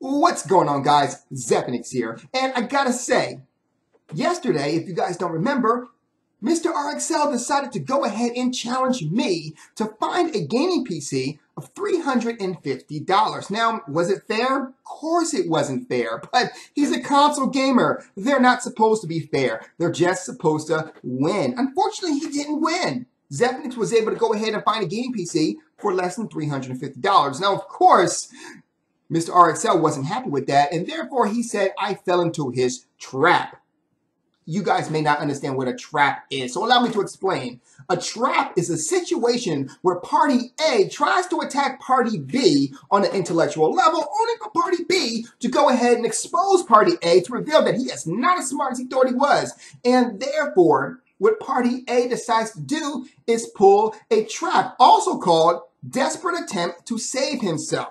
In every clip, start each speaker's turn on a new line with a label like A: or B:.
A: What's going on, guys? Zephyrnix here. And I gotta say, yesterday, if you guys don't remember, Mr. RXL decided to go ahead and challenge me to find a gaming PC of $350. Now, was it fair? Of course it wasn't fair, but he's a console gamer. They're not supposed to be fair. They're just supposed to win. Unfortunately, he didn't win. Zephyrnix was able to go ahead and find a gaming PC for less than $350. Now, of course, Mr. RXL wasn't happy with that, and therefore he said I fell into his trap. You guys may not understand what a trap is, so allow me to explain. A trap is a situation where party A tries to attack party B on an intellectual level, only for party B to go ahead and expose party A to reveal that he is not as smart as he thought he was. And therefore, what party A decides to do is pull a trap, also called desperate attempt to save himself.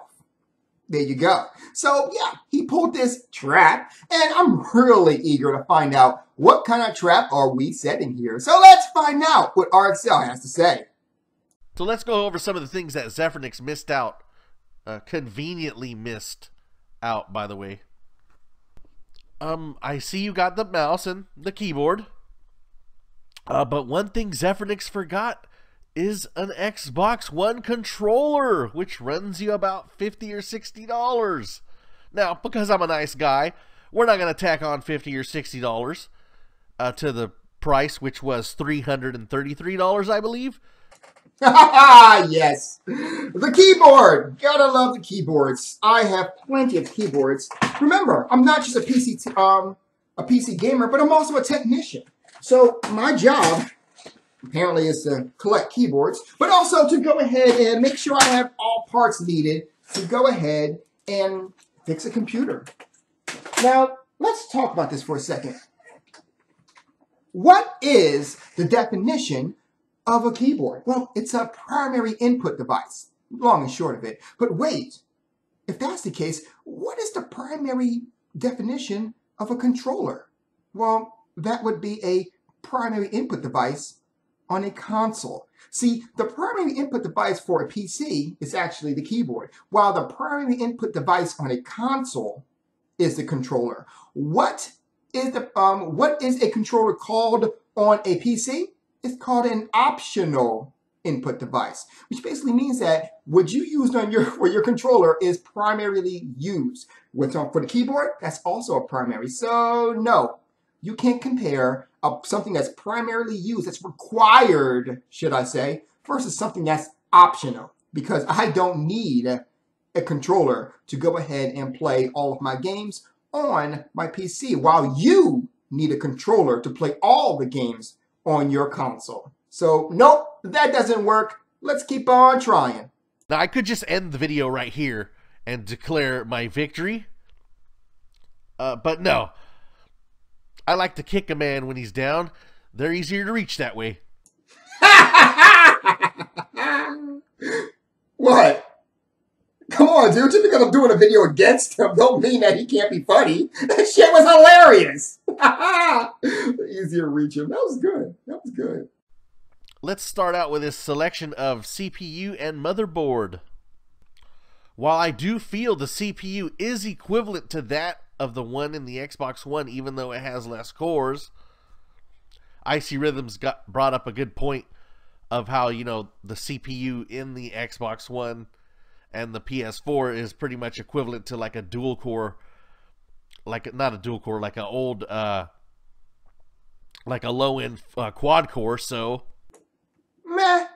A: There you go. So yeah, he pulled this trap, and I'm really eager to find out what kind of trap are we setting here. So let's find out what RXL has to say.
B: So let's go over some of the things that Zephyrnix missed out, conveniently missed out, by the way. I see you got the mouse and the keyboard, but one thing Zephyrnix forgot is an Xbox One controller, which runs you about $50 or $60. Now, because I'm a nice guy, we're not going to tack on $50 or $60 to the price, which was $333, I believe.
A: Yes, the keyboard. Gotta love the keyboards. I have plenty of keyboards. Remember, I'm not just a PC gamer, but I'm also a technician. So my job apparently is to collect keyboards, but also to go ahead and make sure I have all parts needed to go ahead and fix a computer. Now, let's talk about this for a second. What is the definition of a keyboard? Well, it's a primary input device, long and short of it. But wait, if that's the case, what is the primary definition of a controller? Well, that would be a primary input device on a console. See, the primary input device for a PC is actually the keyboard, while the primary input device on a console is the controller. What is a controller called on a PC? It's called an optional input device, which basically means that what you used on your controller is primarily used. What's on for the keyboard? That's also a primary. So no, you can't compare something that's primarily used, that's required, should I say, versus something that's optional. Because I don't need a controller to go ahead and play all of my games on my PC, while you need a controller to play all the games on your console. So nope, that doesn't work. Let's keep on trying.
B: Now, I could just end the video right here and declare my victory, but no. I like to kick a man when he's down. They're easier to reach that way.
A: What? Come on, dude. Just because I'm doing a video against him don't mean that he can't be funny. That shit was hilarious. Easier to reach him. That was good. That was good.
B: Let's start out with this selection of CPU and motherboard. While I do feel the CPU is equivalent to that of the one in the Xbox One, even though it has less cores, Icy Rhythms brought up a good point of how, you know, the CPU in the Xbox One and the PS4 is pretty much equivalent to like a dual core, like not a dual core, like an old, like a low-end quad core. So,
A: meh,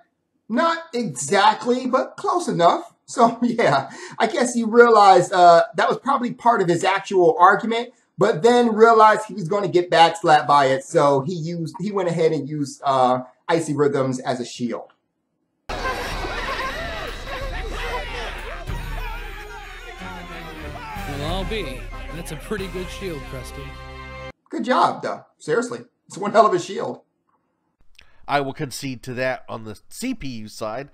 A: not exactly, but close enough. So yeah, I guess he realized that was probably part of his actual argument, but then realized he was going to get backslapped by it, so he went ahead and used Icy Rhythms as a shield.
C: Well, I'll be. That's a pretty good shield, Krusty.
A: Good job, though. Seriously, it's one hell of a shield.
B: I will concede to that on the CPU side.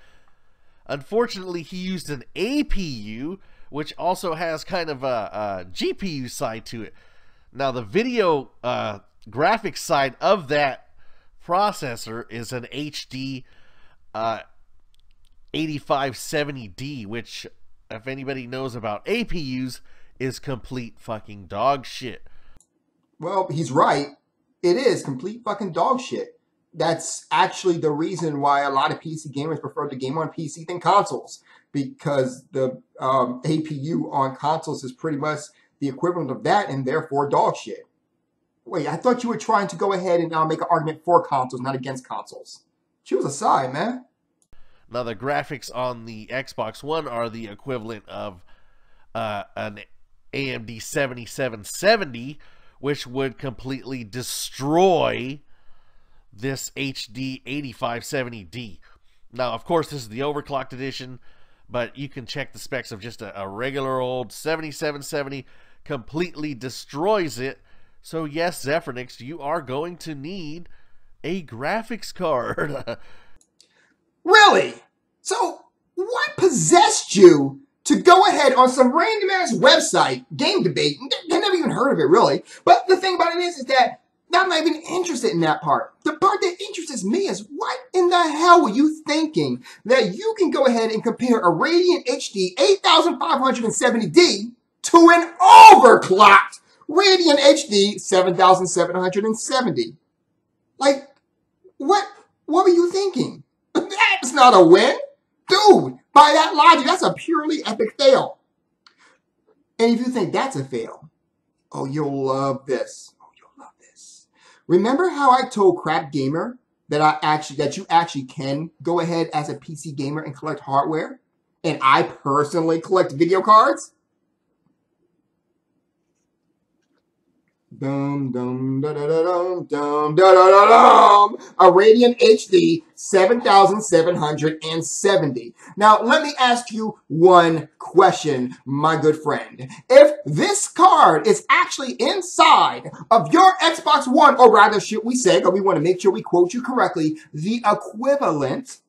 B: Unfortunately, he used an APU, which also has kind of a GPU side to it. Now, the video graphics side of that processor is an HD 8570D, which, if anybody knows about APUs, is complete fucking dog shit.
A: Well, he's right. It is complete fucking dog shit. That's actually the reason why a lot of PC gamers prefer to game on PC than consoles, because the APU on consoles is pretty much the equivalent of that, and therefore dog shit. Wait, I thought you were trying to go ahead and make an argument for consoles, not against consoles. Choose a side, man.
B: Now, the graphics on the Xbox One are the equivalent of an AMD 7770, which would completely destroy this HD 8570D. Now, of course, this is the overclocked edition, but you can check the specs of just a regular old 7770. Completely destroys it. So yes, Zephyrnix, you are going to need a graphics card.
A: Really? So what possessed you to go ahead on some random ass website, Game Debate? I never even heard of it, really. But the thing about it is that I'm not even interested in that part. The part that interests me is, what in the hell were you thinking that you can go ahead and compare a Radeon HD 8570D to an overclocked Radeon HD 7770? Like, what were you thinking? That's not a win. Dude, by that logic, that's a purely epic fail. And if you think that's a fail, oh, you'll love this. Remember how I told Crap Gamer that you actually can go ahead as a PC gamer and collect hardware? And I personally collect video cards? Dum dum da da da dum dum da da da dum. A Radeon HD 7770. Now let me ask you one question, my good friend. If this card is actually inside of your Xbox One, or rather should we say, because we want to make sure we quote you correctly, the equivalent,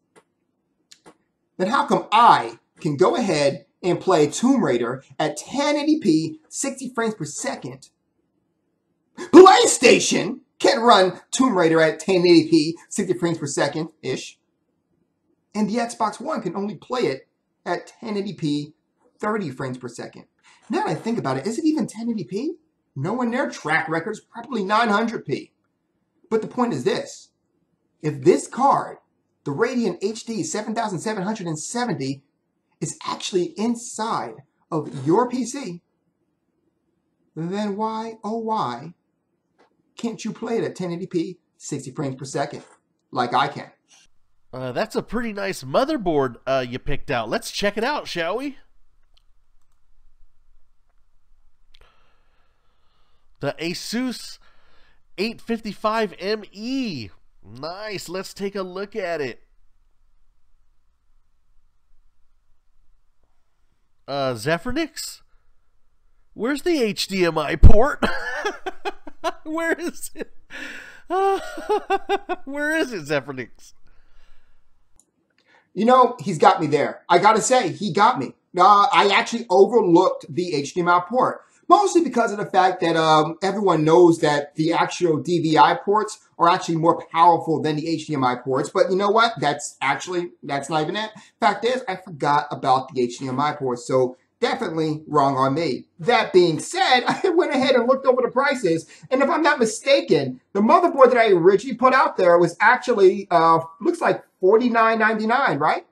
A: then how come I can go ahead and play Tomb Raider at 1080p 60 frames per second? PlayStation can run Tomb Raider at 1080p 60 frames per second-ish. And the Xbox One can only play it at 1080p 30 frames per second. Now that I think about it, is it even 1080p? No, in their track records, probably 900p. But the point is this. If this card, the Radeon HD 7770, is actually inside of your PC, then why, oh why, can't you play it at 1080p 60 frames per second like I can?
B: That's a pretty nice motherboard you picked out. Let's check it out, shall we? The Asus 855ME. Nice. Let's take a look at it. Zephyrnix? Where's the HDMI port? Where is it? Where is it, Zephyrnix?
A: You know, he's got me there. I gotta say, he got me. I actually overlooked the HDMI port. Mostly because of the fact that everyone knows that the actual DVI ports are actually more powerful than the HDMI ports. But you know what? That's not even it. Fact is, I forgot about the HDMI ports. So definitely wrong on me. That being said, I went ahead and looked over the prices. And if I'm not mistaken, the motherboard that I originally put out there was actually, looks like $49.99, right?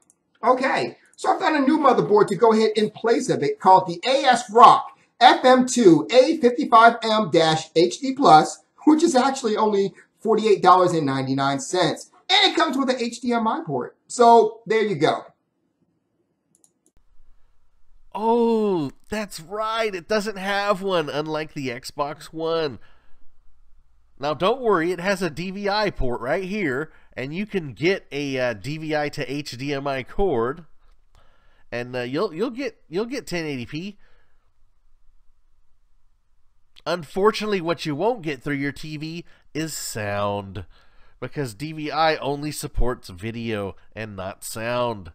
A: Okay. So I found a new motherboard to go ahead in place of it called the ASRock FM2 A55M-HD Plus, which is actually only $48.99. And it comes with an HDMI port. So there you go.
B: Oh, that's right. It doesn't have one, unlike the Xbox One. Now, don't worry. It has a DVI port right here, and you can get a DVI to HDMI cord, and you'll get 1080p. Unfortunately, what you won't get through your TV is sound, because DVI only supports video and not sound.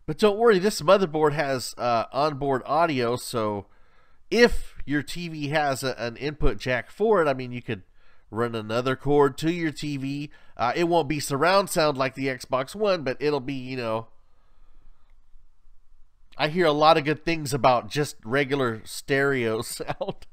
B: But don't worry, this motherboard has onboard audio, so if your TV has an input jack for it, I mean, you could run another cord to your TV. It won't be surround sound like the Xbox One, but it'll be, you know, I hear a lot of good things about just regular stereo sound.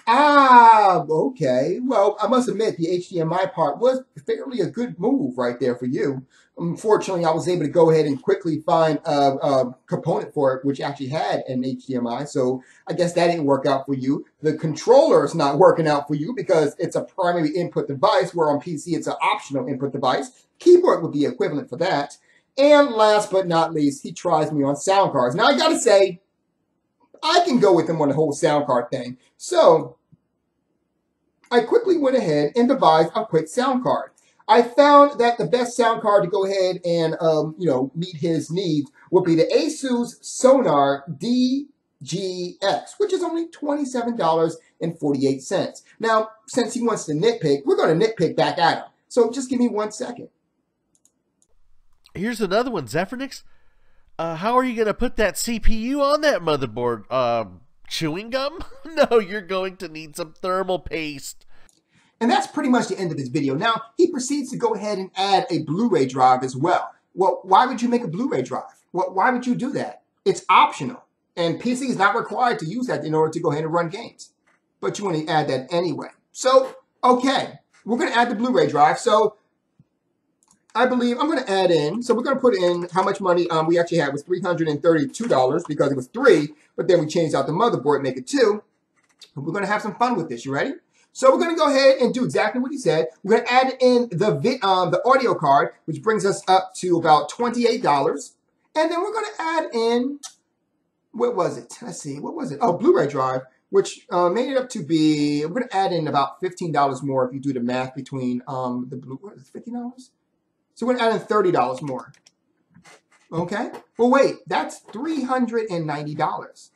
A: Ah, okay. Well, I must admit the HDMI part was fairly a good move right there for you. Unfortunately, I was able to go ahead and quickly find a component for it, which actually had an HDMI. So I guess that didn't work out for you. The controller is not working out for you because it's a primary input device, where on PC it's an optional input device. Keyboard would be equivalent for that. And last but not least, he tries me on sound cards. Now, I got to say, I can go with him on the whole sound card thing. So I quickly went ahead and devised a quick sound card. I found that the best sound card to go ahead and meet his needs would be the Asus Sonar DGX, which is only $27.48. Now, since he wants to nitpick, we're going to nitpick back at him. So just give me 1 second.
B: Here's another one, Zephyrnix. How are you going to put that CPU on that motherboard? Chewing gum? No, you're going to need some thermal paste.
A: And that's pretty much the end of this video. Now, he proceeds to go ahead and add a Blu-ray drive as well. Well, why would you make a Blu-ray drive? Well, why would you do that? It's optional. And PC is not required to use that in order to go ahead and run games. But you want to add that anyway. So, okay, we're going to add the Blu-ray drive. So I believe I'm going to add in, so we're going to put in how much money we actually had was $332 because it was 3, but then we changed out the motherboard, make it 2. We're going to have some fun with this. You ready? So we're going to go ahead and do exactly what he said. We're going to add in the audio card, which brings us up to about $28. And then we're going to add in, what was it? Let's see, what was it? Oh, Blu-ray drive, which made it up to be, we're going to add in about $15 more if you do the math between the Blu, what is it, $50? So we're going to add in $30 more. Okay? Well, wait, that's $390.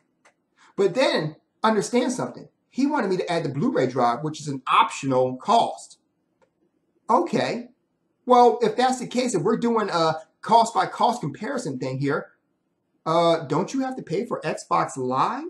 A: But then, understand something. He wanted me to add the Blu-ray drive, which is an optional cost. Okay. Well, if that's the case, if we're doing a cost-by-cost comparison thing here, don't you have to pay for Xbox Live?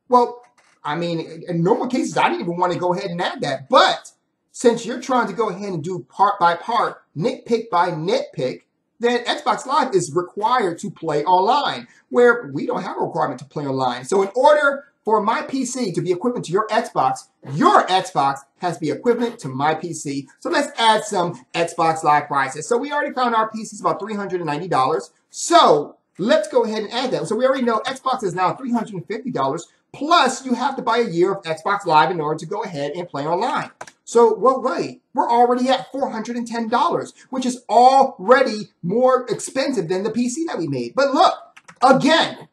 A: Well, I mean, in normal cases, I didn't even want to go ahead and add that. But since you're trying to go ahead and do part by part, nitpick by nitpick, then Xbox Live is required to play online, where we don't have a requirement to play online. So in order for my PC to be equivalent to your Xbox has to be equivalent to my PC. So let's add some Xbox Live prices. So we already found our PC is about $390. So let's go ahead and add that. So we already know Xbox is now $350. Plus, you have to buy a year of Xbox Live in order to go ahead and play online. So, well, wait, we're already at $410, which is already more expensive than the PC that we made. But look, again,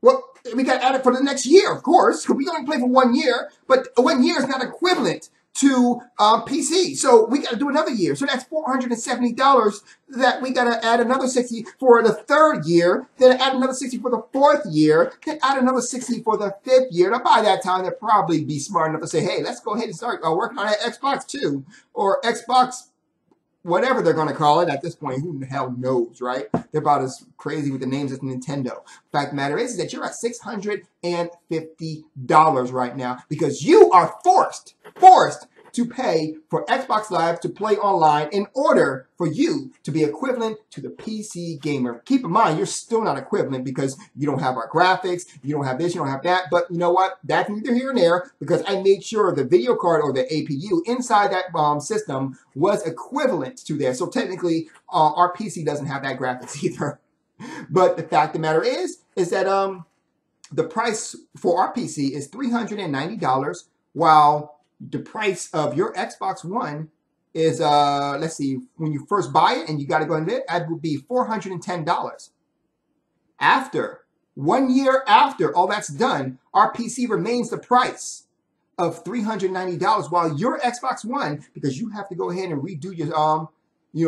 A: well, we got to add it for the next year, of course, because we only play for 1 year, but 1 year is not equivalent to PC. So we got to do another year. So that's $470 that we got to add another $60 for the 3rd year, then add another $60 for the 4th year, then add another $60 for the 5th year. Now by that time, they'll probably be smart enough to say, hey, let's go ahead and start working on that Xbox 2 or Xbox whatever they're going to call it at this point. Who the hell knows, right? They're about as crazy with the names as Nintendo. Fact of the matter is that you're at $650 right now because you are forced to pay for Xbox Live to play online in order for you to be equivalent to the PC gamer. Keep in mind, you're still not equivalent because you don't have our graphics, you don't have this, you don't have that. But you know what? That's neither here nor there because I made sure the video card or the APU inside that system was equivalent to there. So technically, our PC doesn't have that graphics either. But the fact of the matter is that the price for our PC is $390, while the price of your Xbox One is, let's see, when you first buy it and you got to go and it would be $410. After 1 year after all that's done, our PC remains the price of $390, while your Xbox One, because you have to go ahead and redo your,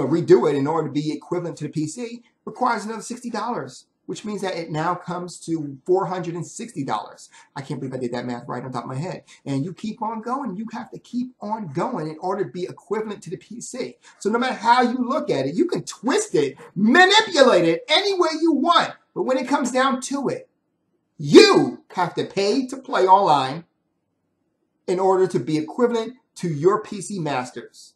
A: redo it in order to be equivalent to the PC, requires another $60. Which means that it now comes to $460. I can't believe I did that math right on top of my head. And you keep on going. You have to keep on going in order to be equivalent to the PC. So no matter how you look at it, you can twist it, manipulate it any way you want. But when it comes down to it, you have to pay to play online in order to be equivalent to your PC masters.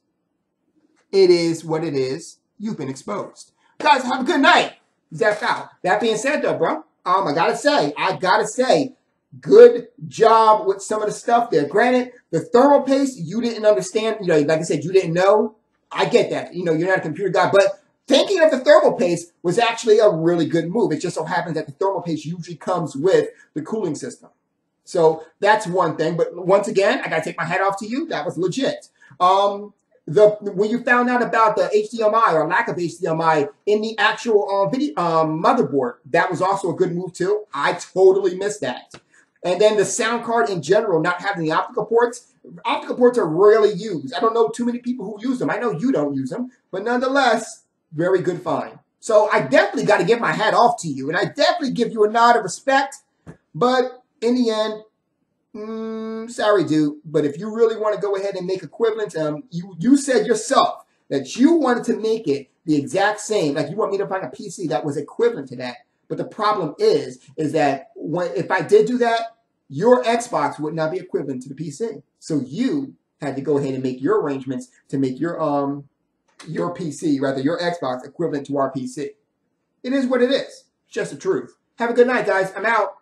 A: It is what it is. You've been exposed. Guys, have a good night. Zeph out. That being said, though, bro, I gotta say, good job with some of the stuff there. Granted, the thermal paste, you didn't understand. You know, like I said, you didn't know. I get that. You know, you're not a computer guy, but thinking of the thermal paste was actually a really good move. It just so happens that the thermal paste usually comes with the cooling system. So that's one thing. But once again, I got to take my hat off to you. That was legit. When you found out about the HDMI or lack of HDMI in the actual video motherboard, that was also a good move too. I totally missed that. And then the sound card in general, not having the optical ports. Optical ports are rarely used. I don't know too many people who use them. I know you don't use them, but nonetheless, very good find. So I definitely got to give my hat off to you, and I definitely give you a nod of respect. But in the end, sorry, dude. But if you really want to go ahead and make equivalent, you said yourself that you wanted to make it the exact same. Like you want me to find a PC that was equivalent to that. But the problem is that if I did do that, your Xbox would not be equivalent to the PC. So you had to go ahead and make your arrangements to make your PC, rather your Xbox, equivalent to our PC. It is what it is. It's just the truth. Have a good night, guys. I'm out.